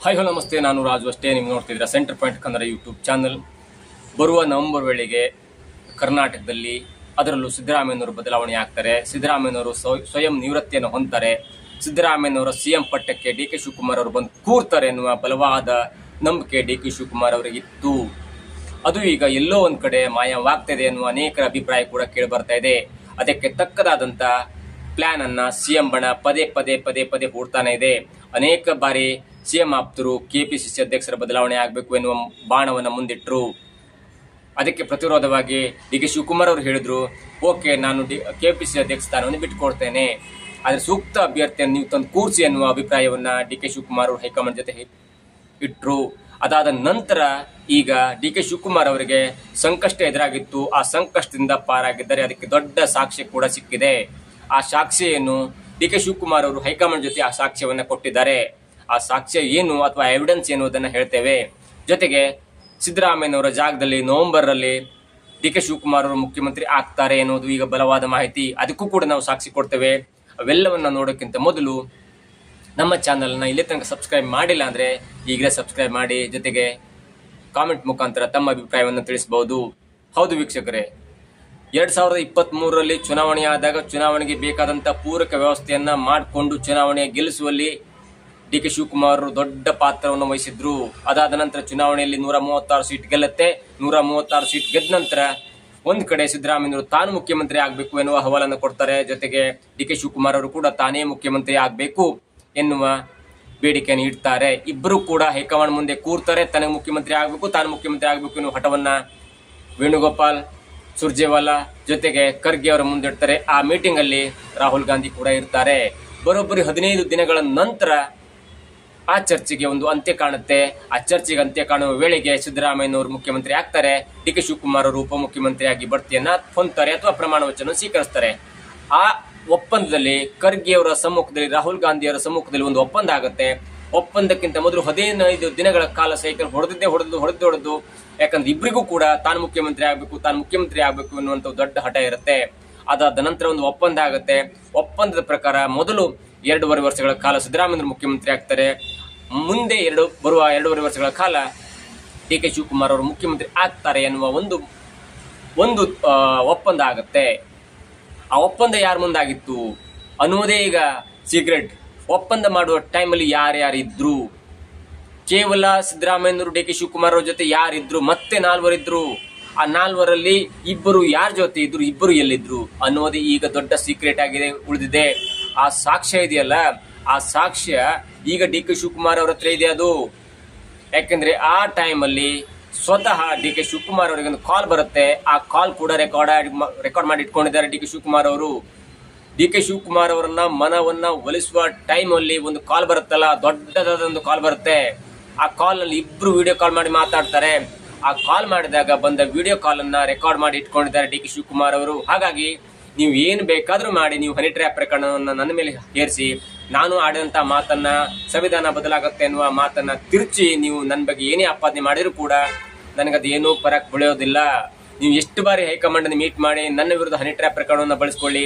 Hi hello ನಮಸ್ತೆ, ನಾನು ರಾಜು ಅಷ್ಟೇ. ನೀವು ನೋಡ್ತಿದ್ದೀರಾ centre point Kannada YouTube channel. ಬರುವ ನವೆಂಬರ್ ವೇಳೆಗೆ ಕರ್ನಾಟಕದಲ್ಲಿ ಅದರಲ್ಲೂ ಸಿದ್ದರಾಮಯ್ಯನವರು ಬದಲಾವಣೆ ಆಗ್ತಾರೆ. ಸಿದ್ದರಾಮಯ್ಯನವರು ಸ್ವಯಂ ನಿವೃತ್ತಿಯನ್ನು ಹೊಂದ್ತಾರೆ. ಸಿದ್ದರಾಮಯ್ಯನವರ ಸಿಎಂ ಪಟ್ಟಕ್ಕೆ ಡಿ ಕೆ ಶಿವಕುಮಾರ್ ಅವರು ಬಂದು ಕೂರ್ತಾರೆ ಎನ್ನುವ ಬಲವಾದ ನಂಬಿಕೆ ಡಿ ಕೆ ಶಿವಕುಮಾರ್ ಅವರಿಗಿತ್ತು. ಅದು ಈಗ ಎಲ್ಲೋ ಒಂದ್ ಕಡೆ ಮಾಯವಾಗ್ತಿದೆ ಎನ್ನುವ ಅನೇಕರ ಅಭಿಪ್ರಾಯ ಕೂಡ ಕೇಳಿ ಬರ್ತಾ ಇದೆ. ಅದಕ್ಕೆ ತಕ್ಕದಾದಂತ ಪ್ಲಾನ್ ಅನ್ನ ಸಿಎಂ ಬಣ ಪದೇ ಪದೇ ಹೂಡ್ತಾನೆ ಇದೆ. ಅನೇಕ ಬಾರಿ ಸಿಎಂ ಆಪ್ತರು ಕೆಪಿಸಿಸಿ ಅಧ್ಯಕ್ಷರ ಬದಲಾವಣೆ ಆಗಬೇಕು ಎನ್ನುವ ಬಾಣವನ್ನ ಮುಂದಿಟ್ಟರು. ಅದಕ್ಕೆ ಪ್ರತಿರೋಧವಾಗಿ ಡಿ ಕೆ ಶಿವಕುಮಾರ್ ಅವರು ಹೇಳಿದ್ರು, ಓಕೆ, ನಾನು ಕೆಪಿಸಿಸಿ ಅಧ್ಯಕ್ಷ ಸ್ಥಾನವನ್ನು ಬಿಟ್ಟುಕೊಡ್ತೇನೆ, ಆದ್ರೆ ಸೂಕ್ತ ಅಭ್ಯರ್ಥಿಯನ್ನು ನೀವು ತಂದು ಕೂರಿಸಿ ಎನ್ನುವ ಅಭಿಪ್ರಾಯವನ್ನ ಡಿ ಕೆ ಶಿವಕುಮಾರ್ ಅವರು ಹೈಕಮಾಂಡ್ ಜೊತೆ ಇಟ್ರು. ಅದಾದ ನಂತರ ಈಗ ಡಿ ಕೆ ಶಿವಕುಮಾರ್ ಅವರಿಗೆ ಸಂಕಷ್ಟ ಎದುರಾಗಿತ್ತು. ಆ ಸಂಕಷ್ಟದಿಂದ ಪಾರಾಗಿದ್ದಾರೆ. ಅದಕ್ಕೆ ದೊಡ್ಡ ಸಾಕ್ಷ್ಯ ಕೂಡ ಸಿಕ್ಕಿದೆ. ಆ ಸಾಕ್ಷ್ಯವನ್ನು ಡಿ ಕೆ ಶಿವಕುಮಾರ್ ಅವರು ಹೈಕಮಾಂಡ್ ಜೊತೆ ಆ ಸಾಕ್ಷ್ಯವನ್ನ ಕೊಟ್ಟಿದ್ದಾರೆ. ಆ ಸಾಕ್ಷ್ಯ ಏನು ಅಥವಾ ಎವಿಡೆನ್ಸ್ ಏನು ಅದನ್ನ ಹೇಳ್ತೇವೆ. ಜೊತೆಗೆ ಸಿದ್ದರಾಮಯ್ಯನವರ ಜಾಗದಲ್ಲಿ ನವೆಂಬರ್ ಅಲ್ಲಿ ಡಿ ಕೆ ಶಿವಕುಮಾರ್ ಅವರು ಮುಖ್ಯಮಂತ್ರಿ ಆಗ್ತಾರೆ ಎನ್ನುವುದು ಈಗ ಬಲವಾದ ಮಾಹಿತಿ. ಅದಕ್ಕೂ ಕೂಡ ನಾವು ಸಾಕ್ಷಿ ಕೊಡ್ತೇವೆ. ಅವೆಲ್ಲವನ್ನ ನೋಡೋಕ್ಕಿಂತ ಮೊದಲು ನಮ್ಮ ಚಾನಲ್ನ ಇಲ್ಲಿ ತನಕ ಸಬ್ಸ್ಕ್ರೈಬ್ ಮಾಡಿಲ್ಲ ಅಂದ್ರೆ ಈಗಲೇ ಸಬ್ಸ್ಕ್ರೈಬ್ ಮಾಡಿ. ಜೊತೆಗೆ ಕಾಮೆಂಟ್ ಮುಖಾಂತರ ತಮ್ಮ ಅಭಿಪ್ರಾಯವನ್ನು ತಿಳಿಸಬಹುದು. ಹೌದು ವೀಕ್ಷಕರೇ, 2023ರಲ್ಲಿ ಚುನಾವಣೆ ಆದಾಗ ಚುನಾವಣೆಗೆ ಬೇಕಾದಂತ ಪೂರಕ ವ್ಯವಸ್ಥೆಯನ್ನ ಮಾಡಿಕೊಂಡು ಚುನಾವಣೆ ಗೆಲ್ಲಿಸುವಲ್ಲಿ ಡಿ ಕೆ ಶಿವಕುಮಾರ್ ದೊಡ್ಡ ಪಾತ್ರವನ್ನು ವಹಿಸಿದ್ರು. ಅದಾದ ನಂತರ ಚುನಾವಣೆಯಲ್ಲಿ 136 ಸೀಟ್ ಗೆಲ್ಲುತ್ತೆ. 136 ಸೀಟ್ ಗೆದ್ದ ನಂತರ ಒಂದ್ ಕಡೆ ಸಿದ್ದರಾಮಯ್ಯನವರು ತಾನು ಮುಖ್ಯಮಂತ್ರಿ ಆಗ್ಬೇಕು ಎನ್ನುವ ಹವಾಲನ್ನು ಕೊಡ್ತಾರೆ. ಜೊತೆಗೆ ಡಿ ಕೆ ಶಿವಕುಮಾರ್ ಅವರು ಕೂಡ ತಾನೇ ಮುಖ್ಯಮಂತ್ರಿ ಆಗ್ಬೇಕು ಎನ್ನುವ ಬೇಡಿಕೆಯನ್ನು ಇಡ್ತಾರೆ. ಇಬ್ಬರು ಕೂಡ ಹೈಕಮಾಂಡ್ ಮುಂದೆ ಕೂರ್ತಾರೆ. ತಾನೇ ಮುಖ್ಯಮಂತ್ರಿ ಆಗ್ಬೇಕು, ತಾನು ಮುಖ್ಯಮಂತ್ರಿ ಆಗ್ಬೇಕು ಎನ್ನುವ ಹಠವನ್ನ ವೇಣುಗೋಪಾಲ್, ಸುರ್ಜೇವಾಲಾ ಜೊತೆಗೆ ಖರ್ಗೆ ಅವರ ಮುಂದಿಡ್ತಾರೆ. ಆ ಮೀಟಿಂಗ್ ಅಲ್ಲಿ ರಾಹುಲ್ ಗಾಂಧಿ ಕೂಡ ಇರ್ತಾರೆ. ಬರೋಬ್ಬರಿ 15 ದಿನಗಳ ನಂತರ ಆ ಚರ್ಚೆಗೆ ಒಂದು ಅಂತ್ಯ ಕಾಣುತ್ತೆ. ಆ ಚರ್ಚೆಗೆ ಅಂತ್ಯ ಕಾಣುವ ವೇಳೆಗೆ ಸಿದ್ದರಾಮಯ್ಯನವರು ಮುಖ್ಯಮಂತ್ರಿ ಆಗ್ತಾರೆ. ಡಿ ಕೆ ಶಿವಕುಮಾರ್ ಅವರು ಉಪಮುಖ್ಯಮಂತ್ರಿಯಾಗಿ ಬಡ್ತಿಯನ್ನ ಹೊಂದ್ತಾರೆ ಅಥವಾ ಪ್ರಮಾಣ ವಚನ ಸ್ವೀಕರಿಸ್ತಾರೆ. ಆ ಒಪ್ಪಂದದಲ್ಲಿ ಖರ್ಗೆ ಅವರ ಸಮ್ಮುಖದಲ್ಲಿ, ರಾಹುಲ್ ಗಾಂಧಿ ಅವರ ಸಮ್ಮುಖದಲ್ಲಿ ಒಂದು ಒಪ್ಪಂದ ಆಗುತ್ತೆ. ಒಪ್ಪಂದಕ್ಕಿಂತ ಮೊದಲು 15 ದಿನಗಳ ಕಾಲ ಸೈಕಲ್ ಹೊಡೆದು ಯಾಕಂದ್ರೆ ಇಬ್ಬರಿಗೂ ಕೂಡ ತಾನು ಮುಖ್ಯಮಂತ್ರಿ ಆಗ್ಬೇಕು ಎನ್ನುವಂತ ದೊಡ್ಡ ಹಠ ಇರುತ್ತೆ. ಅದಾದ ನಂತರ ಒಂದು ಒಪ್ಪಂದ ಆಗುತ್ತೆ. ಒಪ್ಪಂದದ ಪ್ರಕಾರ ಮೊದಲು 2.5 ವರ್ಷಗಳ ಕಾಲ ಸಿದ್ದರಾಮಯ್ಯ ಮುಖ್ಯಮಂತ್ರಿ ಆಗ್ತಾರೆ. ಮುಂದೆ ಬರುವ 2.5 ವರ್ಷಗಳ ಕಾಲ ಡಿ ಕೆ ಶಿವಕುಮಾರ್ ಅವರು ಮುಖ್ಯಮಂತ್ರಿ ಆಗ್ತಾರೆ ಎನ್ನುವ ಒಂದು ಒಪ್ಪಂದ ಆಗುತ್ತೆ. ಆ ಒಪ್ಪಂದ ಯಾರ ಮುಂದಾಗಿತ್ತು ಅನ್ನೋದೇ ಈಗ ಸೀಕ್ರೆಟ್. ಒಪ್ಪಂದ ಮಾಡುವ ಟೈಮಲ್ಲಿ ಯಾರ್ಯಾರಿದ್ರು, ಕೇವಲ ಸಿದ್ದರಾಮಯ್ಯನವರು ಡಿ ಕೆ ಶಿವಕುಮಾರ್ ಅವ್ರ ಜೊತೆ ಯಾರಿದ್ರು, ಮತ್ತೆ 4 ಇದ್ರು. ಆ 4ರಲ್ಲಿ ಇಬ್ಬರು ಯಾರ ಜೊತೆ ಇದ್ರು, ಇಬ್ಬರು ಎಲ್ಲಿದ್ರು ಅನ್ನೋದೇ ಈಗ ದೊಡ್ಡ ಸೀಕ್ರೆಟ್ ಆಗಿದೆ ಉಳಿದಿದೆ. ಆ ಸಾಕ್ಷ್ಯ ಇದೆಯಲ್ಲ, ಆ ಸಾಕ್ಷ್ಯ ಈಗ ಡಿ ಕೆ ಶಿವಕುಮಾರ್ ಅವ್ರ ಹತ್ರ ಇದೆ. ಅದು ಯಾಕಂದ್ರೆ ಆ ಟೈಮಲ್ಲಿ ಸ್ವತಃ ಡಿ ಕೆ ಶಿವಕುಮಾರ್ ಅವರಿಗೆ ಒಂದು ಕಾಲ್ ಬರುತ್ತೆ. ಆ ಕಾಲ್ ಕೂಡ ರೆಕಾರ್ಡ್ ಮಾಡಿ ಇಟ್ಕೊಂಡಿದ್ದಾರೆ ಡಿ ಕೆ ಶಿವಕುಮಾರ್ ಅವರು. ಡಿ ಕೆ ಶಿವಕುಮಾರ್ ಅವರನ್ನ ಮನವನ್ನ ಒಲಿಸುವ ಟೈಮ್ ಅಲ್ಲಿ ಒಂದು ಕಾಲ್ ಬರುತ್ತಲ್ಲ, ದೊಡ್ಡದಾದ ಒಂದು ಕಾಲ್ ಬರುತ್ತೆ. ಆ ಕಾಲ್ ನಲ್ಲಿ ಇಬ್ರು ವಿಡಿಯೋ ಕಾಲ್ ಮಾಡಿ ಮಾತಾಡ್ತಾರೆ. ಆ ಕಾಲ್ ಮಾಡಿದಾಗ ಬಂದ ವಿಡಿಯೋ ಕಾಲ್ ಅನ್ನ ರೆಕಾರ್ಡ್ ಮಾಡಿ ಇಟ್ಕೊಂಡಿದ್ದಾರೆ ಡಿ ಕೆ ಶಿವಕುಮಾರ್ ಅವರು. ಹಾಗಾಗಿ ನೀವು ಏನ್ ಬೇಕಾದ್ರೂ ಮಾಡಿ, ನೀವು ಹನಿ ಟ್ರ್ಯಾಪ್ ಪ್ರಕರಣವನ್ನ ನನ್ನ ಮೇಲೆ ಹೇರಿಸಿ, ನಾನು ಆಡಿದಂತ ಮಾತನ್ನ ಸಂವಿಧಾನ ಬದಲಾಗುತ್ತೆ ಎನ್ನುವ ಮಾತನ್ನ ತಿರುಚಿ ನೀವು ನನ್ನ ಬಗ್ಗೆ ಏನೇ ಆಪಾದನೆ ಮಾಡಿದ್ರು ಕೂಡ ನನಗದು ಏನೂ ಪರಕ್ ಬೆಳೆಯೋದಿಲ್ಲ. ನೀವು ಎಷ್ಟು ಬಾರಿ ಹೈಕಮಾಂಡ್ ಮೀಟ್ ಮಾಡಿ ನನ್ನ ವಿರುದ್ಧ ಹನಿ ಟ್ರ್ಯಾಪ್ ಪ್ರಕರಣವನ್ನ ಬಳಸ್ಕೊಳ್ಳಿ,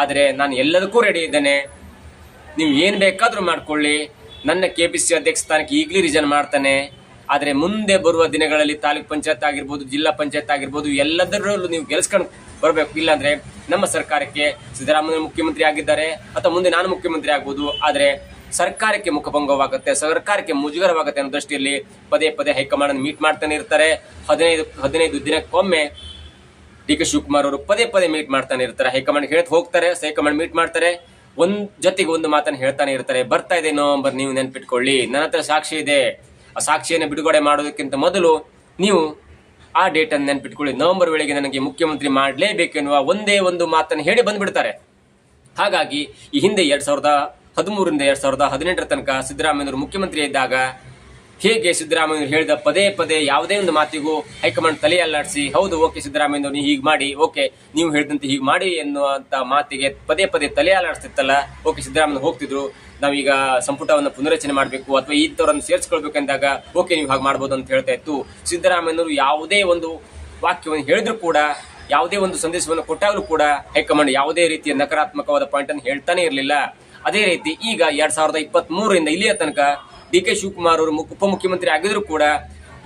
ಆದ್ರೆ ನಾನು ಎಲ್ಲದಕ್ಕೂ ರೆಡಿ ಇದ್ದೇನೆ. ನೀವು ಏನ್ ಬೇಕಾದ್ರೂ ಮಾಡ್ಕೊಳ್ಳಿ. ನನ್ನ ಕೆಪಿಸಿಸಿ ಅಧ್ಯಕ್ಷ ಸ್ಥಾನಕ್ಕೆ ಈಗಲೂ ರಿಸೈನ್ ಮಾಡ್ತಾನೆ. ಆದ್ರೆ ಮುಂದೆ ಬರುವ ದಿನಗಳಲ್ಲಿ ತಾಲೂಕ್ ಪಂಚಾಯತ್ ಆಗಿರ್ಬೋದು, ಜಿಲ್ಲಾ ಪಂಚಾಯತ್ ಆಗಿರ್ಬೋದು, ಎಲ್ಲದರಲ್ಲೂ ನೀವು ಗೆಲ್ಸ್ಕೊಂಡು ಬರಬೇಕು. ಇಲ್ಲಾಂದ್ರೆ ನಮ್ಮ ಸರ್ಕಾರಕ್ಕೆ ಸಿದ್ದರಾಮಯ್ಯ ಮುಖ್ಯಮಂತ್ರಿ ಆಗಿದ್ದಾರೆ ಅಥವಾ ಮುಂದೆ ನಾನು ಮುಖ್ಯಮಂತ್ರಿ ಆಗ್ಬೋದು, ಆದ್ರೆ ಸರ್ಕಾರಕ್ಕೆ ಮುಖಭಂಗವಾಗುತ್ತೆ, ಸರ್ಕಾರಕ್ಕೆ ಮುಜುಗರವಾಗುತ್ತೆ ಅನ್ನೋ ದೃಷ್ಟಿಯಲ್ಲಿ ಪದೇ ಹೈಕಮಾಂಡ್ ಮೀಟ್ ಮಾಡ್ತಾನೆ ಇರ್ತಾರೆ. 15 ದಿನಕ್ಕೊಮ್ಮೆ ಡಿ ಕೆ ಶಿವಕುಮಾರ್ ಅವರು ಪದೇ ಮೀಟ್ ಮಾಡ್ತಾನೆ ಇರ್ತಾರೆ. ಹೈಕಮಾಂಡ್ ಹೇಳ್ತಾ ಹೋಗ್ತಾರೆ, ಹೈಕಮಾಂಡ್ ಮೀಟ್ ಮಾಡ್ತಾರೆ, ಜೊತೆಗೆ ಒಂದು ಮಾತನ್ನು ಹೇಳ್ತಾನೆ ಇರ್ತಾರೆ. ಬರ್ತಾ ಇದೆ ನವೆಂಬರ್, ನೀವು ನೆನ್ಪಿಟ್ಕೊಳ್ಳಿ, ನನ್ನ ಹತ್ರ ಸಾಕ್ಷಿ ಇದೆ. ಆ ಸಾಕ್ಷಿಯನ್ನು ಬಿಡುಗಡೆ ಮಾಡೋದಕ್ಕಿಂತ ಮೊದಲು ನೀವು ಆ ಡೇಟ್ ಅನ್ನು ನೆನ್ಪಿಟ್ಕೊಳ್ಳಿ. ನವೆಂಬರ್ ವೇಳೆಗೆ ನನಗೆ ಮುಖ್ಯಮಂತ್ರಿ ಮಾಡಲೇಬೇಕೆನ್ನುವ ಒಂದೇ ಒಂದು ಮಾತನ್ನು ಹೇಳಿ ಬಂದ್ಬಿಡ್ತಾರೆ. ಹಾಗಾಗಿ ಈ ಹಿಂದೆ 2013ರಿಂದ 2018 ತನಕ ಸಿದ್ದರಾಮಯ್ಯನವರು ಮುಖ್ಯಮಂತ್ರಿ ಇದ್ದಾಗ ಹೇಗೆ ಸಿದ್ದರಾಮಯ್ಯ ಹೇಳಿದ ಪದೇ ಯಾವುದೇ ಒಂದು ಮಾತಿಗೂ ಹೈಕಮಾಂಡ್ ತಲೆ ಅಲ್ಲಾಡಿಸಿ, ಹೌದು ಓಕೆ ಸಿದ್ದರಾಮಯ್ಯನವರು ನೀವು ಹೀಗೆ ಮಾಡಿ, ಓಕೆ ನೀವು ಹೇಳಿದಂತೆ ಹೀಗೆ ಮಾಡಿ ಎನ್ನುವಂತ ಮಾತಿಗೆ ಪದೇ ತಲೆ ಅಲ್ಲಾಡಿಸ್ತಿತ್ತಲ್ಲ, ಓಕೆ ಸಿದ್ದರಾಮಯ್ಯ ಹೋಗ್ತಿದ್ರು, ನಾವೀಗ ಸಂಪುಟವನ್ನು ಪುನರಚನೆ ಮಾಡಬೇಕು ಅಥವಾ ಇಂಥವ್ರನ್ನು ಸೇರಿಸ್ಕೊಳ್ಬೇಕಂದಾಗ ಓಕೆ ನೀವು ಹಾಗೆ ಮಾಡ್ಬೋದು ಅಂತ ಹೇಳ್ತಾ ಇತ್ತು. ಸಿದ್ದರಾಮಯ್ಯನವರು ಯಾವುದೇ ಒಂದು ವಾಕ್ಯವನ್ನು ಹೇಳಿದ್ರು ಕೂಡ, ಯಾವುದೇ ಒಂದು ಸಂದೇಶವನ್ನು ಕೊಟ್ಟಾಗಲೂ ಕೂಡ ಹೈಕಮಾಂಡ್ ಯಾವುದೇ ರೀತಿಯ ನಕಾರಾತ್ಮಕವಾದ ಪಾಯಿಂಟ್ ಅನ್ನು ಹೇಳ್ತಾನೆ ಇರಲಿಲ್ಲ. ಅದೇ ರೀತಿ ಈಗ 2023ರಿಂದ ಇಲ್ಲಿಯ ತನಕ ಡಿ.ಕೆ. ಶಿವಕುಮಾರ್ ಅವರು ಉಪಮುಖ್ಯಮಂತ್ರಿ ಆಗಿದ್ರು ಕೂಡ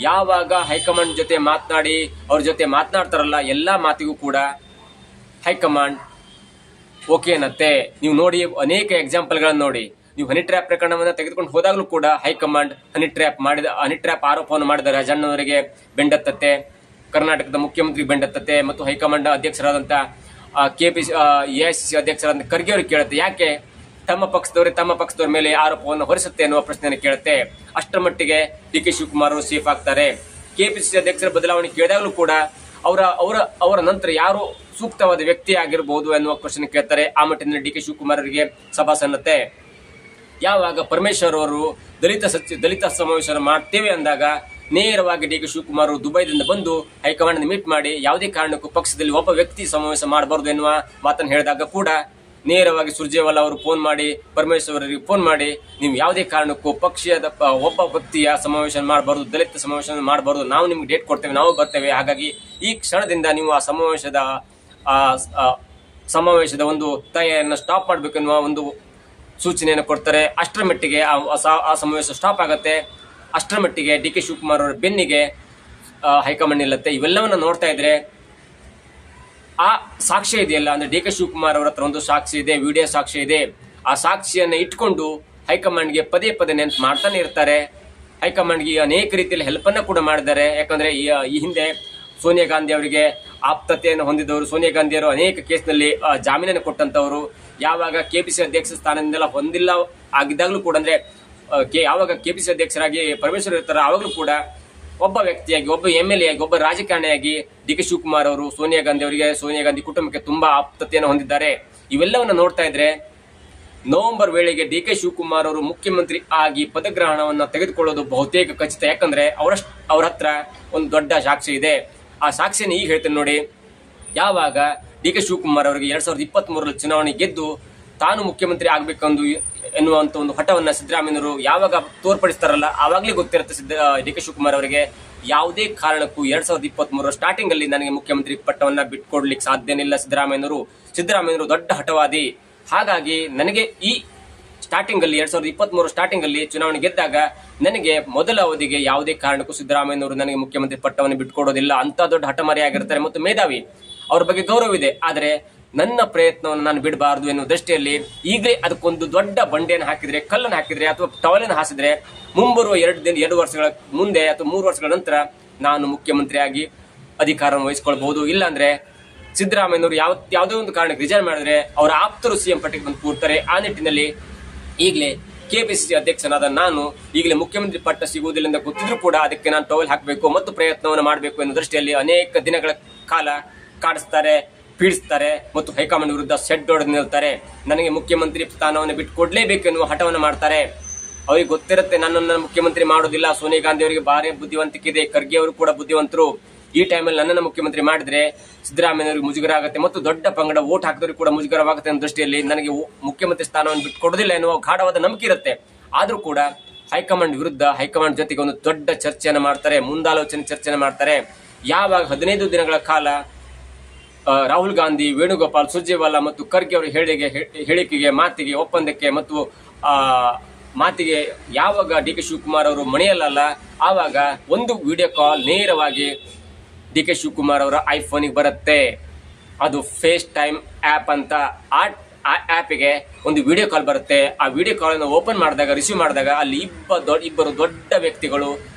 ಯಾವಾಗ ಹೈಕಮಾಂಡ್ ಜೊತೆ ಮಾತನಾಡಿ ಅವ್ರ ಜೊತೆ ಮಾತನಾಡ್ತಾರಲ್ಲ ಎಲ್ಲಾ ಮಾತಿಗೂ ಕೂಡ ಹೈಕಮಾಂಡ್ ಓಕೆ ಅನ್ನತ್ತೆ. ನೀವು ನೋಡಿ ಅನೇಕ ಎಕ್ಸಾಂಪಲ್ಗಳನ್ನು ನೋಡಿ. ನೀವು ಹನಿ ಟ್ರ್ಯಾಪ್ ಪ್ರಕರಣವನ್ನು ತೆಗೆದುಕೊಂಡು ಹೋದಾಗಲೂ ಕೂಡ ಹೈಕಮಾಂಡ್ ಹನಿ ಟ್ರ್ಯಾಪ್ ಆರೋಪವನ್ನು ಮಾಡಿದ ರಾಜಣ್ಣವರಿಗೆ ಬೆಂಡತ್ತತ್ತೆ, ಕರ್ನಾಟಕದ ಮುಖ್ಯಮಂತ್ರಿ ಬೆಂಡತ್ತತ್ತೆ ಮತ್ತು ಹೈಕಮಾಂಡ್ ಅಧ್ಯಕ್ಷರಾದಂತ ಎಐಸಿಸಿ ಅಧ್ಯಕ್ಷರಾದ ಖರ್ಗೆ ಅವರು ಕೇಳುತ್ತೆ, ಯಾಕೆ ತಮ್ಮ ಪಕ್ಷದವರ ಮೇಲೆ ಆರೋಪವನ್ನು ಹೊರಿಸುತ್ತೆ ಅನ್ನುವ ಪ್ರಶ್ನೆಯನ್ನು ಕೇಳುತ್ತೆ. ಅಷ್ಟರ ಮಟ್ಟಿಗೆ ಡಿ.ಕೆ. ಶಿವಕುಮಾರ್ ಅವರು ಸೇಫ್ ಆಗ್ತಾರೆ. ಕೆಪಿಸಿಸಿ ಅಧ್ಯಕ್ಷರ ಬದಲಾವಣೆ ಕೇಳಿದಾಗಲೂ ಕೂಡ ಅವರ ನಂತರ ಯಾರು ಸೂಕ್ತವಾದ ವ್ಯಕ್ತಿ ಆಗಿರಬಹುದು ಎನ್ನುವ ಕ್ವಶನ್ ಕೇಳ್ತಾರೆ. ಆ ಮಟ್ಟಿನಲ್ಲಿ ಡಿ.ಕೆ. ಶಿವಕುಮಾರ್ ಅವರಿಗೆ ಸಭಾಸನ್ನತೆ. ಯಾವಾಗ ಪರಮೇಶ್ವರ್ ಅವರು ದಲಿತ ಸಮಾವೇಶ ಮಾಡ್ತೇವೆ ಅಂದಾಗ ನೇರವಾಗಿ ಡಿ.ಕೆ. ಶಿವಕುಮಾರ್ ದುಬೈದಿಂದ ಬಂದು ಹೈಕಮಾಂಡ್ ಮೀಟ್ ಮಾಡಿ ಯಾವುದೇ ಕಾರಣಕ್ಕೂ ಪಕ್ಷದಲ್ಲಿ ಒಬ್ಬ ವ್ಯಕ್ತಿ ಸಮಾವೇಶ ಮಾಡಬಾರದು ಎನ್ನುವ ಮಾತನ್ನು ಹೇಳಿದಾಗ ಕೂಡ ನೇರವಾಗಿ ಸುರ್ಜೇವಾಲಾ ಅವರು ಫೋನ್ ಮಾಡಿ ಪರಮೇಶ್ವರ್ ಅವರಿಗೆ ಫೋನ್ ಮಾಡಿ, ನೀವು ಯಾವುದೇ ಕಾರಣಕ್ಕೂ ಪಕ್ಷದ ಒಬ್ಬ ವ್ಯಕ್ತಿಯ ಸಮಾವೇಶ ಮಾಡಬಾರದು, ದಲಿತ ಸಮಾವೇಶ ಮಾಡಬಾರದು, ನಾವು ನಿಮ್ಗೆ ಡೇಟ್ ಕೊಡ್ತೇವೆ, ನಾವು ಬರ್ತೇವೆ, ಹಾಗಾಗಿ ಈ ಕ್ಷಣದಿಂದ ನೀವು ಆ ಸಮಾವೇಶದ ಒಂದು ತಯಾರಿಯನ್ನು ಸ್ಟಾಪ್ ಮಾಡಬೇಕೆನ್ನುವ ಒಂದು ಸೂಚನೆಯನ್ನು ಕೊಡ್ತಾರೆ. ಅಷ್ಟರ ಮಟ್ಟಿಗೆ ಆ ಸಮಾವೇಶ ಸ್ಟಾಪ್ ಆಗತ್ತೆ. ಅಷ್ಟರ ಮಟ್ಟಿಗೆ ಡಿ.ಕೆ. ಶಿವಕುಮಾರ್ ಅವರ ಬೆನ್ನಿಗೆ ಹೈಕಮಾಂಡ್ ನಿಲ್ಲತ್ತೆ. ಇವೆಲ್ಲವನ್ನ ನೋಡ್ತಾ ಇದ್ರೆ ಆ ಸಾಕ್ಷ್ಯ ಇದೆಯಲ್ಲ, ಅಂದ್ರೆ ಡಿ.ಕೆ. ಶಿವಕುಮಾರ್ ಅವರ ಹತ್ರ ಒಂದು ಸಾಕ್ಷಿ ಇದೆ, ವಿಡಿಯೋ ಸಾಕ್ಷ್ಯ ಇದೆ. ಆ ಸಾಕ್ಷಿಯನ್ನ ಇಟ್ಕೊಂಡು ಹೈಕಮಾಂಡ್ಗೆ ಪದೇ ನೆನಪು ಮಾಡ್ತಾನೆ ಇರ್ತಾರೆ. ಹೈಕಮಾಂಡ್ಗೆ ಅನೇಕ ರೀತಿಯಲ್ಲಿ ಹೆಲ್ಪ್ ಅನ್ನ ಕೂಡ ಮಾಡಿದ್ದಾರೆ. ಯಾಕಂದ್ರೆ ಈ ಹಿಂದೆ ಸೋನಿಯಾ ಗಾಂಧಿ ಅವರಿಗೆ ಆಪ್ತತೆಯನ್ನು ಹೊಂದಿದವರು, ಸೋನಿಯಾ ಗಾಂಧಿ ಅವರು ಅನೇಕ ಕೇಸ್ನಲ್ಲಿ ಜಾಮೀನನ್ನು ಕೊಟ್ಟಂತವರು. ಯಾವಾಗ ಕೆಪಿಸಿ ಅಧ್ಯಕ್ಷ ಸ್ಥಾನದಿಂದೆಲ್ಲ ಹೊಂದಿಲ್ಲ ಆಗಿದ್ದಾಗಲೂ ಕೂಡ, ಅಂದ್ರೆ ಯಾವಾಗ ಕೆಪಿಸಿ ಅಧ್ಯಕ್ಷರಾಗಿ ಪರಮೇಶ್ವರ್ ಇರ್ತಾರೆ ಆವಾಗಲೂ ಕೂಡ ಒಬ್ಬ ವ್ಯಕ್ತಿಯಾಗಿ, ಒಬ್ಬ MLA ಆಗಿ, ಒಬ್ಬ ರಾಜಕಾರಣಿಯಾಗಿ ಡಿ.ಕೆ. ಶಿವಕುಮಾರ್ ಅವರು ಸೋನಿಯಾ ಗಾಂಧಿ ಅವರಿಗೆ, ಸೋನಿಯಾ ಗಾಂಧಿ ಕುಟುಂಬಕ್ಕೆ ತುಂಬಾ ಆಪ್ತತೆಯನ್ನು ಹೊಂದಿದ್ದಾರೆ. ಇವೆಲ್ಲವನ್ನ ನೋಡ್ತಾ ಇದ್ರೆ ನವೆಂಬರ್ ವೇಳೆಗೆ ಡಿ.ಕೆ. ಶಿವಕುಮಾರ್ ಅವರು ಮುಖ್ಯಮಂತ್ರಿ ಆಗಿ ಪದಗ್ರಹಣವನ್ನು ತೆಗೆದುಕೊಳ್ಳೋದು ಬಹುತೇಕ ಖಚಿತ. ಯಾಕಂದ್ರೆ ಅವ್ರ ಹತ್ರ ಒಂದು ದೊಡ್ಡ ಸಾಕ್ಷಿ ಇದೆ. ಆ ಸಾಕ್ಷಿಯನ್ನು ಈಗ ಹೇಳ್ತೇನೆ ನೋಡಿ. ಯಾವಾಗ ಡಿ.ಕೆ. ಶಿವಕುಮಾರ್ ಅವರಿಗೆ 2023 ಚುನಾವಣೆ ಗೆದ್ದು ತಾನು ಮುಖ್ಯಮಂತ್ರಿ ಆಗ್ಬೇಕಂದು ಎನ್ನುವಂತ ಒಂದು ಹಠವನ್ನ ಸಿದ್ದರಾಮಯ್ಯನವರು ಯಾವಾಗ ತೋರ್ಪಡಿಸ್ತಾರಲ್ಲ, ಆವಾಗಲೇ ಗೊತ್ತಿರುತ್ತೆ ಡಿ.ಕೆ. ಶಿವಕುಮಾರ್ ಅವರಿಗೆ ಯಾವುದೇ ಕಾರಣಕ್ಕೂ 2023 ಸ್ಟಾರ್ಟಿಂಗ್ ಅಲ್ಲಿ ನನಗೆ ಮುಖ್ಯಮಂತ್ರಿ ಪಟ್ಟವನ್ನ ಬಿಟ್ಕೊಡ್ಲಿಕ್ಕೆ ಸಾಧ್ಯನಿಲ್ಲ ಸಿದ್ದರಾಮಯ್ಯನವರು ದೊಡ್ಡ ಹಠವಾದಿ. ಹಾಗಾಗಿ ನನಗೆ ಈ ಸ್ಟಾರ್ಟಿಂಗ್ ಅಲ್ಲಿ 2023 ಸ್ಟಾರ್ಟಿಂಗ್ ಅಲ್ಲಿ ಚುನಾವಣೆ ಗೆದ್ದಾಗ ನನಗೆ ಮೊದಲ ಅವಧಿಗೆ ಯಾವುದೇ ಕಾರಣಕ್ಕೂ ಸಿದ್ದರಾಮಯ್ಯನವರು ನನಗೆ ಮುಖ್ಯಮಂತ್ರಿ ಪಟ್ಟವನ್ನು ಬಿಟ್ಕೊಡೋದಿಲ್ಲ ಅಂತ ದೊಡ್ಡ ಹಠಮಾರಿಯಾಗಿರ್ತಾರೆ ಮತ್ತು ಮೇಧಾವಿ, ಅವ್ರ ಬಗ್ಗೆ ಗೌರವ ಇದೆ. ಆದರೆ ನನ್ನ ಪ್ರಯತ್ನವನ್ನು ನಾನು ಬಿಡಬಾರದು ಎನ್ನುವ ದೃಷ್ಟಿಯಲ್ಲಿ ಈಗಲೇ ಅದಕ್ಕೊಂದು ದೊಡ್ಡ ಬಂಡೆಯನ್ನು ಹಾಕಿದ್ರೆ, ಕಲ್ಲನ್ನು ಹಾಕಿದ್ರೆ ಅಥವಾ ಟವಲನ್ನು ಹಾಸಿದ್ರೆ ಮುಂಬರುವ 2 ವರ್ಷಗಳ ಮುಂದೆ ಅಥವಾ 3 ವರ್ಷಗಳ ನಂತರ ನಾನು ಮುಖ್ಯಮಂತ್ರಿಯಾಗಿ ಅಧಿಕಾರವನ್ನು ವಹಿಸಿಕೊಳ್ಬಹುದು. ಇಲ್ಲಾಂದ್ರೆ ಸಿದ್ದರಾಮಯ್ಯನವರು ಯಾವುದೇ ಒಂದು ಕಾರಣಕ್ಕೆ ರಿಸೈನ್ ಮಾಡಿದ್ರೆ ಅವರ ಆಪ್ತರು ಸಿಎಂ ಪಟ್ಟಿಗೆ ಬಂದು ಕೂರ್ತಾರೆ. ಆ ನಿಟ್ಟಿನಲ್ಲಿ ಈಗಲೇ ಕೆಪಿಸಿಸಿ ಅಧ್ಯಕ್ಷನಾದ ನಾನು ಈಗಲೇ ಮುಖ್ಯಮಂತ್ರಿ ಪಟ್ಟ ಸಿಗುವುದಿಲ್ಲ ಅಂತ ಗೊತ್ತಿದ್ರು ಕೂಡ ಅದಕ್ಕೆ ನಾನು ಟವಲ್ ಹಾಕಬೇಕು ಮತ್ತು ಪ್ರಯತ್ನವನ್ನು ಮಾಡಬೇಕು ಎನ್ನುವ ದೃಷ್ಟಿಯಲ್ಲಿ ಅನೇಕ ದಿನಗಳ ಕಾಲ ಕಾಡಿಸ್ತಾರೆ, ಪೀಡಿಸ್ತಾರೆ ಮತ್ತು ಹೈಕಮಾಂಡ್ ವಿರುದ್ಧ ಸೆಡ್ ಹೊಡೆದು ನಿಲ್ತಾರೆ. ನನಗೆ ಮುಖ್ಯಮಂತ್ರಿ ಸ್ಥಾನವನ್ನು ಬಿಟ್ಟು ಕೊಡ್ಲೇಬೇಕು ಎನ್ನುವ ಹಠವನ್ನು ಮಾಡ್ತಾರೆ. ಅವ್ರಿಗೆ ಗೊತ್ತಿರುತ್ತೆ ನನ್ನನ್ನು ಮುಖ್ಯಮಂತ್ರಿ ಮಾಡೋದಿಲ್ಲ. ಸೋನಿಯಾ ಗಾಂಧಿ ಅವರಿಗೆ ಭಾರಿ ಬುದ್ಧಿವಂತಿಕೆ ಇದೆ, ಖರ್ಗೆ ಅವರು ಕೂಡ ಬುದ್ಧಿವಂತರು. ಈ ಟೈಮಲ್ಲಿ ನನ್ನನ್ನು ಮುಖ್ಯಮಂತ್ರಿ ಮಾಡಿದ್ರೆ ಸಿದ್ದರಾಮಯ್ಯನವರಿಗೆ ಮುಜುಗರ ಆಗುತ್ತೆ ಮತ್ತು ದೊಡ್ಡ ಪಂಗಡ ಓಟ್ ಹಾಕಿದವರಿಗೆ ಕೂಡ ಮುಜುಗರವಾಗುತ್ತೆ ಅನ್ನೋ ದೃಷ್ಟಿಯಲ್ಲಿ ನನಗೆ ಮುಖ್ಯಮಂತ್ರಿ ಸ್ಥಾನವನ್ನು ಬಿಟ್ಟು ಕೊಡೋದಿಲ್ಲ ಎನ್ನುವ ಗಾಢವಾದ ನಂಬಿಕೆ ಇರುತ್ತೆ. ಆದ್ರೂ ಕೂಡ ಹೈಕಮಾಂಡ್ ವಿರುದ್ಧ ಹೈಕಮಾಂಡ್ ಜೊತೆಗೆ ಒಂದು ದೊಡ್ಡ ಚರ್ಚೆಯನ್ನು ಮಾಡ್ತಾರೆ, ಮುಂದಾಲೋಚನೆ ಚರ್ಚೆಯನ್ನು ಮಾಡ್ತಾರೆ. ಯಾವಾಗ 15 ದಿನಗಳ ಕಾಲ ರಾಹುಲ್ ಗಾಂಧಿ, ವೇಣುಗೋಪಾಲ್, ಸುರ್ಜೇವಾಲಾ ಮತ್ತು ಖರ್ಗೆ ಅವರ ಹೇಳಿಕೆಗೆ, ಮಾತಿಗೆ, ಒಪ್ಪಂದಕ್ಕೆ ಮತ್ತು ಮಾತಿಗೆ ಯಾವಾಗ ಡಿ.ಕೆ. ಶಿವಕುಮಾರ್ ಅವರು ಮಣಿಯಲ್ಲ, ಆವಾಗ ಒಂದು ವಿಡಿಯೋ ಕಾಲ್ ನೇರವಾಗಿ ಡಿ.ಕೆ. ಶಿವಕುಮಾರ್ ಅವರ ಐಫೋನಿಗೆ ಬರುತ್ತೆ. ಅದು ಫೇಸ್ ಟೈಮ್ ಆಪ್ ಅಂತ. ಆ ಆಪ್ಗೆ ಒಂದು ವಿಡಿಯೋ ಕಾಲ್ ಬರುತ್ತೆ. ಆ ವಿಡಿಯೋ ಕಾಲ್ ಅನ್ನು ಓಪನ್ ಮಾಡಿದಾಗ, ರಿಸೀವ್ ಮಾಡಿದಾಗ ಅಲ್ಲಿ ಇಬ್ಬರು ದೊಡ್ಡ ವ್ಯಕ್ತಿಗಳು,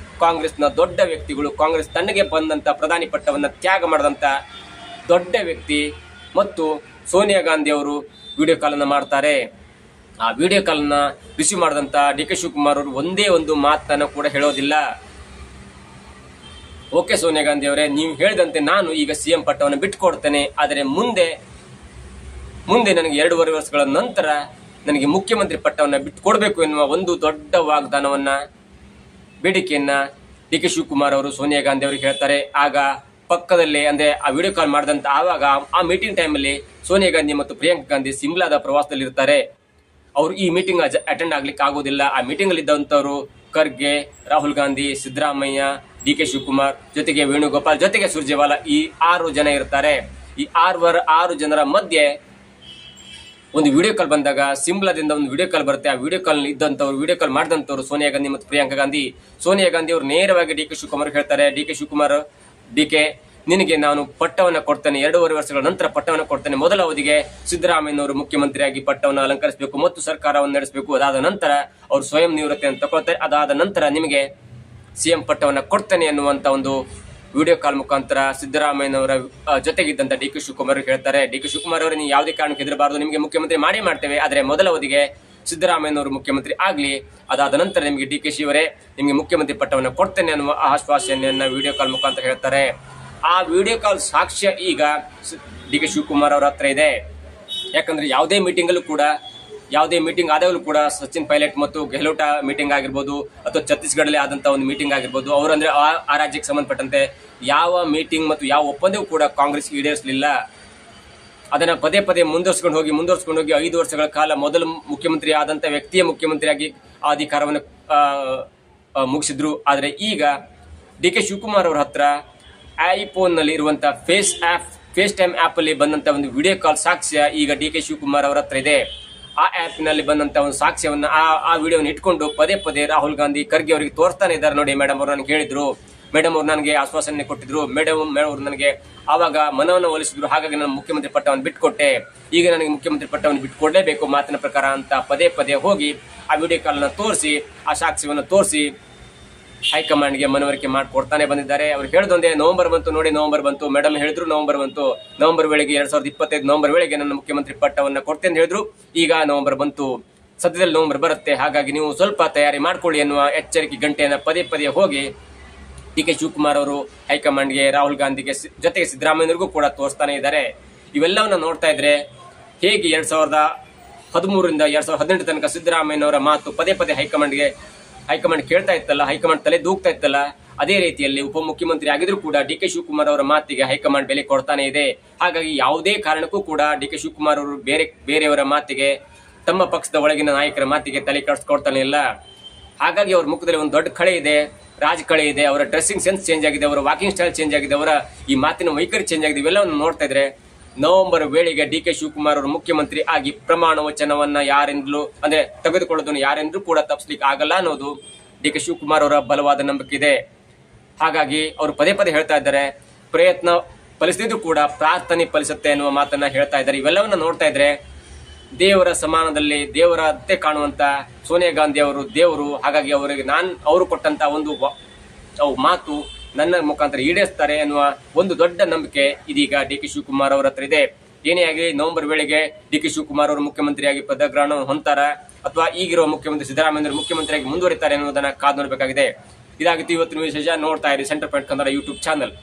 ಕಾಂಗ್ರೆಸ್ನ ದೊಡ್ಡ ವ್ಯಕ್ತಿಗಳು, ಕಾಂಗ್ರೆಸ್ ತನ್ನಗೆ ಬಂದಂತ ಪ್ರಧಾನಿ ಪಟ್ಟವನ್ನ ತ್ಯಾಗ ಮಾಡಿದಂತ ದೊಡ್ಡ ವ್ಯಕ್ತಿ ಮತ್ತು ಸೋನಿಯಾ ಗಾಂಧಿ ಅವರು ವಿಡಿಯೋ ಕಾಲ್ ಅನ್ನ ಮಾಡ್ತಾರೆ. ಆ ವಿಡಿಯೋ ಕಾಲ್ ಅನ್ನ ರಿಸೀವ್ ಮಾಡಿದಂತ ಡಿ.ಕೆ. ಶಿವಕುಮಾರ್ ಅವರು ಒಂದೇ ಒಂದು ಮಾತನ್ನು ಕೂಡ ಹೇಳೋದಿಲ್ಲ. ಓಕೆ ಸೋನಿಯಾ ಗಾಂಧಿ ಅವರೇ, ನೀವು ಹೇಳಿದಂತೆ ನಾನು ಈಗ ಸಿಎಂ ಪಟ್ಟವನ್ನು ಬಿಟ್ಟುಕೊಡ್ತೇನೆ, ಆದರೆ ಮುಂದೆ ನನಗೆ 2.5 ವರ್ಷಗಳ ನಂತರ ನನಗೆ ಮುಖ್ಯಮಂತ್ರಿ ಪಟ್ಟವನ್ನು ಬಿಟ್ಟುಕೊಡ್ಬೇಕು ಎನ್ನುವ ಒಂದು ದೊಡ್ಡ ವಾಗ್ದಾನವನ್ನ, ಬೇಡಿಕೆಯನ್ನ ಡಿ.ಕೆ. ಶಿವಕುಮಾರ್ ಅವರು ಸೋನಿಯಾ ಗಾಂಧಿ ಅವರಿಗೆ ಹೇಳ್ತಾರೆ. ಆಗ ಪಕ್ಕದಲ್ಲಿ, ಅಂದ್ರೆ ಆ ವಿಡಿಯೋ ಕಾಲ್ ಮಾಡಿದಂತ ಆವಾಗ ಆ ಮೀಟಿಂಗ್ ಟೈಮಲ್ಲಿ ಸೋನಿಯಾ ಗಾಂಧಿ ಮತ್ತು ಪ್ರಿಯಾಂಕಾ ಗಾಂಧಿ ಸಿಮ್ಲಾದ ಪ್ರವಾಸದಲ್ಲಿ ಇರ್ತಾರೆ. ಅವರು ಈ ಮೀಟಿಂಗ್ ಅಟೆಂಡ್ ಆಗ್ಲಿಕ್ಕೆ ಆಗೋದಿಲ್ಲ. ಆ ಮೀಟಿಂಗ್ ಅಲ್ಲಿ ಇದ್ದಂತವರು ಖರ್ಗೆ, ರಾಹುಲ್ ಗಾಂಧಿ, ಸಿದ್ದರಾಮಯ್ಯ, ಡಿ.ಕೆ. ಶಿವಕುಮಾರ್, ಜೊತೆಗೆ ವೇಣುಗೋಪಾಲ್, ಜೊತೆಗೆ ಸುರ್ಜೇವಾಲಾ, ಈ 6 ಜನ ಇರ್ತಾರೆ. ಈ 6 ಜನರ ಮಧ್ಯೆ ಒಂದು ವಿಡಿಯೋ ಕಾಲ್ ಬಂದಾಗ ಸಿಮ್ಲಾದಿಂದ ಒಂದು ವಿಡಿಯೋ ಕಾಲ್ ಬರುತ್ತೆ. ಆ ವಿಡಿಯೋ ಕಾಲ್ ಇದ್ದಂತವ್ರು, ವಿಡಿಯೋ ಕಾಲ್ ಮಾಡಿದಂತವ್ರು ಸೋನಿಯಾ ಗಾಂಧಿ ಮತ್ತು ಪ್ರಿಯಾಂಕಾ ಗಾಂಧಿ. ಸೋನಿಯಾ ಗಾಂಧಿ ಅವರು ನೇರವಾಗಿ ಡಿ ಕೆ ಶಿವಕುಮಾರ್ ಹೇಳ್ತಾರೆ, ಡಿ ಕೆ ಶಿವಕುಮಾರ್, ಡಿಕೆ ನಿನಗೆ ನಾನು ಪಟ್ಟವನ್ನ ಕೊಡ್ತೇನೆ, 2.5 ವರ್ಷಗಳ ನಂತರ ಪಟ್ಟವನ್ನ ಕೊಡ್ತೇನೆ. ಮೊದಲ ಅವಧಿಗೆ ಸಿದ್ದರಾಮಯ್ಯನವರು ಮುಖ್ಯಮಂತ್ರಿಯಾಗಿ ಪಟ್ಟವನ್ನು ಅಲಂಕರಿಸಬೇಕು ಮತ್ತು ಸರ್ಕಾರವನ್ನು ನಡೆಸಬೇಕು. ಅದಾದ ನಂತರ ಅವರು ಸ್ವಯಂ ನಿವೃತ್ತಿಯನ್ನು ತಗೊಳ್ತಾರೆ. ಅದಾದ ನಂತರ ನಿಮಗೆ ಸಿಎಂ ಪಟ್ಟವನ್ನ ಕೊಡ್ತೇನೆ ಎನ್ನುವಂತ ಒಂದು ವಿಡಿಯೋ ಕಾಲ್ ಮುಖಾಂತರ ಸಿದ್ದರಾಮಯ್ಯನವರ ಜೊತೆಗಿದ್ದಂತ ಡಿ ಕೆ ಶಿವಕುಮಾರ್ ಹೇಳ್ತಾರೆ, ಡಿ ಕೆ ಶಿವಕುಮಾರ್ ಅವರು ನೀವು ಯಾವುದೇ ಕಾರಣಕ್ಕೆ ಹೆದರಬಾರದು, ನಿಮಗೆ ಮುಖ್ಯಮಂತ್ರಿ ಮಾಡೇ ಮಾಡ್ತೇವೆ. ಆದರೆ ಮೊದಲ ಅವಧಿಗೆ ಸಿದ್ದರಾಮಯ್ಯನವರು ಮುಖ್ಯಮಂತ್ರಿ ಆಗ್ಲಿ, ಅದಾದ ನಂತರ ನಿಮಗೆ ಡಿ ಕೆ ಶಿ ಅವರೇ ನಿಮಗೆ ಮುಖ್ಯಮಂತ್ರಿ ಪಟ್ಟವನ್ನು ಕೊಡ್ತೇನೆ ಅನ್ನುವ ಆಶ್ವಾಸನೆಯನ್ನ ವಿಡಿಯೋ ಕಾಲ್ ಮುಖಾಂತರ ಹೇಳ್ತಾರೆ. ಆ ವಿಡಿಯೋ ಕಾಲ್ ಸಾಕ್ಷ್ಯ ಈಗ ಡಿ ಕೆ ಶಿವಕುಮಾರ್ ಅವರ ಹತ್ರ ಇದೆ. ಯಾಕಂದ್ರೆ ಯಾವುದೇ ಮೀಟಿಂಗ್ ಆದಾಗಲೂ ಕೂಡ ಸಚಿನ್ ಪೈಲಟ್ ಮತ್ತು ಗೆಹ್ಲೋಟ್ ಮೀಟಿಂಗ್ ಆಗಿರ್ಬೋದು, ಅಥವಾ ಛತ್ತೀಸ್ಗಢಲ್ಲಿ ಆದಂತಹ ಒಂದು ಮೀಟಿಂಗ್ ಆಗಿರ್ಬೋದು, ಅವರಂದ್ರೆ ಆ ರಾಜ್ಯಕ್ಕೆ ಸಂಬಂಧಪಟ್ಟಂತೆ ಯಾವ ಮೀಟಿಂಗ್ ಮತ್ತು ಯಾವ ಒಪ್ಪಂದವೂ ಕೂಡ ಕಾಂಗ್ರೆಸ್ ಈಡೇರಿಸಲಿಲ್ಲ. ಅದನ್ನ ಪದೇ ಪದೇ ಮುಂದುವರ್ಸ್ಕೊಂಡು ಹೋಗಿ 5 ವರ್ಷಗಳ ಕಾಲ ಮೊದಲು ಮುಖ್ಯಮಂತ್ರಿ ಆದಂತ ವ್ಯಕ್ತಿಯ ಮುಖ್ಯಮಂತ್ರಿಯಾಗಿ ಆ ಅಧಿಕಾರವನ್ನು ಮುಗಿಸಿದ್ರು. ಆದರೆ ಈಗ ಡಿ ಕೆ ಶಿವಕುಮಾರ್ ಅವರ ಹತ್ರ ಐಫೋನ್ ನಲ್ಲಿ ಇರುವಂತಹ ಫೇಸ್ ಟೈಮ್ ಆಪ್ ಅಲ್ಲಿ ಬಂದಂತ ಒಂದು ವಿಡಿಯೋ ಕಾಲ್ ಸಾಕ್ಷ್ಯ ಈಗ ಡಿ ಕೆ ಶಿವಕುಮಾರ್ ಅವರ ಹತ್ರ ಇದೆ. ಆ ಆಪ್ ನಲ್ಲಿ ಬಂದಂತ ಒಂದು ಸಾಕ್ಷ್ಯವನ್ನ ಆ ವಿಡಿಯೋನ ಇಟ್ಕೊಂಡು ಪದೇ ಪದೇ ರಾಹುಲ್ ಗಾಂಧಿ, ಖರ್ಗೆ ಅವರಿಗೆ ತೋರಿಸ್ತಾನೆ ಇದ್ದಾರೆ. ನೋಡಿ ಮೇಡಮ್ ಅವರು ನನಗೆ ಹೇಳಿದ್ರು, ಮೇಡಮ್ ಅವರು ನನಗೆ ಆಶ್ವಾಸನೆ ಕೊಟ್ಟಿದ್ರು, ಮೇಡಮ್ ಅವರು ನನಗೆ ಆವಾಗ ಮನವನ್ನು ಒಲಿಸಿದ್ರು, ಹಾಗಾಗಿ ನಾನು ಮುಖ್ಯಮಂತ್ರಿ ಪಟ್ಟವನ್ನು ಬಿಟ್ಕೊಟ್ಟೆ, ಈಗ ನನಗೆ ಮುಖ್ಯಮಂತ್ರಿ ಪಟ್ಟವನ್ನು ಬಿಟ್ಕೊಡ್ಲೇಬೇಕು ಮಾತಿನ ಪ್ರಕಾರ ಅಂತ ಪದೇ ಪದೇ ಹೋಗಿ ಆ ವಿಡಿಯೋ ಕಾಲ್ನ ತೋರಿಸಿ, ಆ ಸಾಕ್ಷ್ಯವನ್ನು ತೋರಿಸಿ ಹೈಕಮಾಂಡ್ಗೆ ಮನವರಿಕೆ ಮಾಡಿಕೊಡ್ತಾನೆ ಬಂದಿದ್ದಾರೆ. ಅವ್ರು ಹೇಳಿದೊಂದೇ, ನವೆಂಬರ್ ಬಂತು ನೋಡಿ, ನವೆಂಬರ್ ಬಂತು, ಮೇಡಮ್ ಹೇಳಿದ್ರು ನವೆಂಬರ್ ಬಂತು, ನವೆಂಬರ್ ವೇಳೆಗೆ 2025 ನವೆಂಬರ್ ವೇಳೆಗೆ ನನ್ನ ಮುಖ್ಯಮಂತ್ರಿ ಪಟ್ಟವನ್ನ ಕೊಡ್ತೇನೆ ಅಂತ ಹೇಳಿದ್ರು. ಈಗ ನವೆಂಬರ್ ಬಂತು, ಸದ್ಯದಲ್ಲಿ ನವೆಂಬರ್ ಬರುತ್ತೆ, ಹಾಗಾಗಿ ನೀವು ಸ್ವಲ್ಪ ತಯಾರಿ ಮಾಡ್ಕೊಳ್ಳಿ ಎನ್ನುವ ಎಚ್ಚರಿಕೆ ಗಂಟೆಯನ್ನ ಪದೇ ಪದೇ ಹೋಗಿ ಡಿ ಕೆ ಶಿವಕುಮಾರ್ ಅವರು ಹೈಕಮಾಂಡ್ಗೆ, ರಾಹುಲ್ ಗಾಂಧಿಗೆ ಜೊತೆಗೆ ಸಿದ್ದರಾಮಯ್ಯನಿಗೂ ಕೂಡ ತೋರಿಸ್ತಾನೆ ಇದ್ದಾರೆ. ಇವೆಲ್ಲವನ್ನ ನೋಡ್ತಾ ಇದ್ರೆ ಹೇಗೆ 2013ರಿಂದ 2018 ತನಕ ಸಿದ್ದರಾಮಯ್ಯನವರ ಮಾತು ಪದೇ ಪದೇ ಹೈಕಮಾಂಡ್ ಕೇಳ್ತಾ ಇತ್ತಲ್ಲ, ಹೈಕಮಾಂಡ್ ತಲೆ ದೂಗ್ತಾ ಇತ್ತಲ್ಲ, ಅದೇ ರೀತಿಯಲ್ಲಿ ಉಪಮುಖ್ಯಮಂತ್ರಿ ಆಗಿದ್ರು ಕೂಡ ಡಿ ಕೆ ಶಿವಕುಮಾರ್ ಅವರ ಮಾತಿಗೆ ಹೈಕಮಾಂಡ್ ಬೆಲೆ ಕೊಡ್ತಾನೆ ಇದೆ. ಹಾಗಾಗಿ ಯಾವುದೇ ಕಾರಣಕ್ಕೂ ಕೂಡ ಡಿ ಕೆ ಶಿವಕುಮಾರ್ ಅವರು ಬೇರೆಯವರ ಮಾತಿಗೆ, ತಮ್ಮ ಪಕ್ಷದ ಒಳಗಿನ ನಾಯಕರ ಮಾತಿಗೆ ತಲೆ ಕೆಡಿಸ್ಕೊಡ್ತಾನೆ ಇಲ್ಲ. ಹಾಗಾಗಿ ಅವ್ರ ಮುಖದಲ್ಲಿ ಒಂದು ದೊಡ್ಡ ಕಳೆ ಇದೆ, ಕಳೆ ಇದೆ, ಅವರ ಡ್ರೆಸ್ಸಿಂಗ್ ಸೆನ್ಸ್ ಚೇಂಜ್ ಆಗಿದೆ, ಅವರ ವಾಕಿಂಗ್ ಸ್ಟೈಲ್ ಚೇಂಜ್ ಆಗಿದೆ, ಅವರ ಈ ಮಾತಿನ ವೈಖರಿ ಚೇಂಜ್ ಆಗಿದೆ. ಇವೆಲ್ಲವನ್ನು ನೋಡ್ತಾ ಇದ್ರೆ ನವೆಂಬರ್ ವೇಳೆಗೆ ಡಿ ಕೆ ಶಿವಕುಮಾರ್ ಅವರು ಮುಖ್ಯಮಂತ್ರಿ ಆಗಿ ಪ್ರಮಾಣ ವಚನವನ್ನ ಯಾರಿಂದಲೂ ಅಂದ್ರೆ ತೆಗೆದುಕೊಳ್ಳೋದನ್ನು ಯಾರೆಂದ್ರೂ ಕೂಡ ತಪ್ಪಿಸ್ಲಿಕ್ಕೆ ಆಗಲ್ಲ ಅನ್ನೋದು ಡಿ ಕೆ ಶಿವಕುಮಾರ್ ಅವರ ಬಲವಾದ ನಂಬಿಕೆ ಇದೆ. ಹಾಗಾಗಿ ಅವರು ಪದೇ ಪದೇ ಹೇಳ್ತಾ ಇದ್ದಾರೆ, ಪ್ರಯತ್ನ ಫಲಿಸಿದ್ರು ಕೂಡ ಪ್ರಾರ್ಥನೆ ಫಲಿಸುತ್ತೆ ಅನ್ನುವ ಮಾತನ್ನ ಹೇಳ್ತಾ ಇದ್ದಾರೆ. ಇವೆಲ್ಲವನ್ನ ನೋಡ್ತಾ ಇದ್ರೆ ದೇವರ ಸಮಾನದಲ್ಲಿ ದೇವರಂತೆ ಕಾಣುವಂತ ಸೋನಿಯಾ ಗಾಂಧಿ ಅವರು ದೇವರು. ಹಾಗಾಗಿ ಅವರಿಗೆ ಅವರು ಕೊಟ್ಟಂತ ಒಂದು ಮಾತು ನನ್ನ ಮುಖಾಂತರ ಈಡೇರಿಸ್ತಾರೆ ಎನ್ನುವ ಒಂದು ದೊಡ್ಡ ನಂಬಿಕೆ ಇದೀಗ ಡಿ ಕೆ ಶಿವಕುಮಾರ್ ಅವರ ಹತ್ರ ಇದೆ. ಏನೇ ಆಗಲಿ ನವೆಂಬರ್ ವೇಳೆಗೆ ಡಿ ಕೆ ಶಿವಕುಮಾರ್ ಅವರು ಮುಖ್ಯಮಂತ್ರಿಯಾಗಿ ಪದಗ್ರಹಣ ಹೊಂತಾರ ಅಥವಾ ಈಗಿರುವ ಮುಖ್ಯಮಂತ್ರಿ ಸಿದ್ದರಾಮಯ್ಯ ಮುಖ್ಯಮಂತ್ರಿಯಾಗಿ ಮುಂದುವರಿತಾರೆ ಎನ್ನುವುದನ್ನ ಕಾದು ನೋಡಬೇಕಾಗಿದೆ. ಇದಾಗಿತ್ತು ಇವತ್ತಿನ ವಿಶೇಷ. ನೋಡ್ತಾ ಇರಿ centre point Kannada YouTube channel.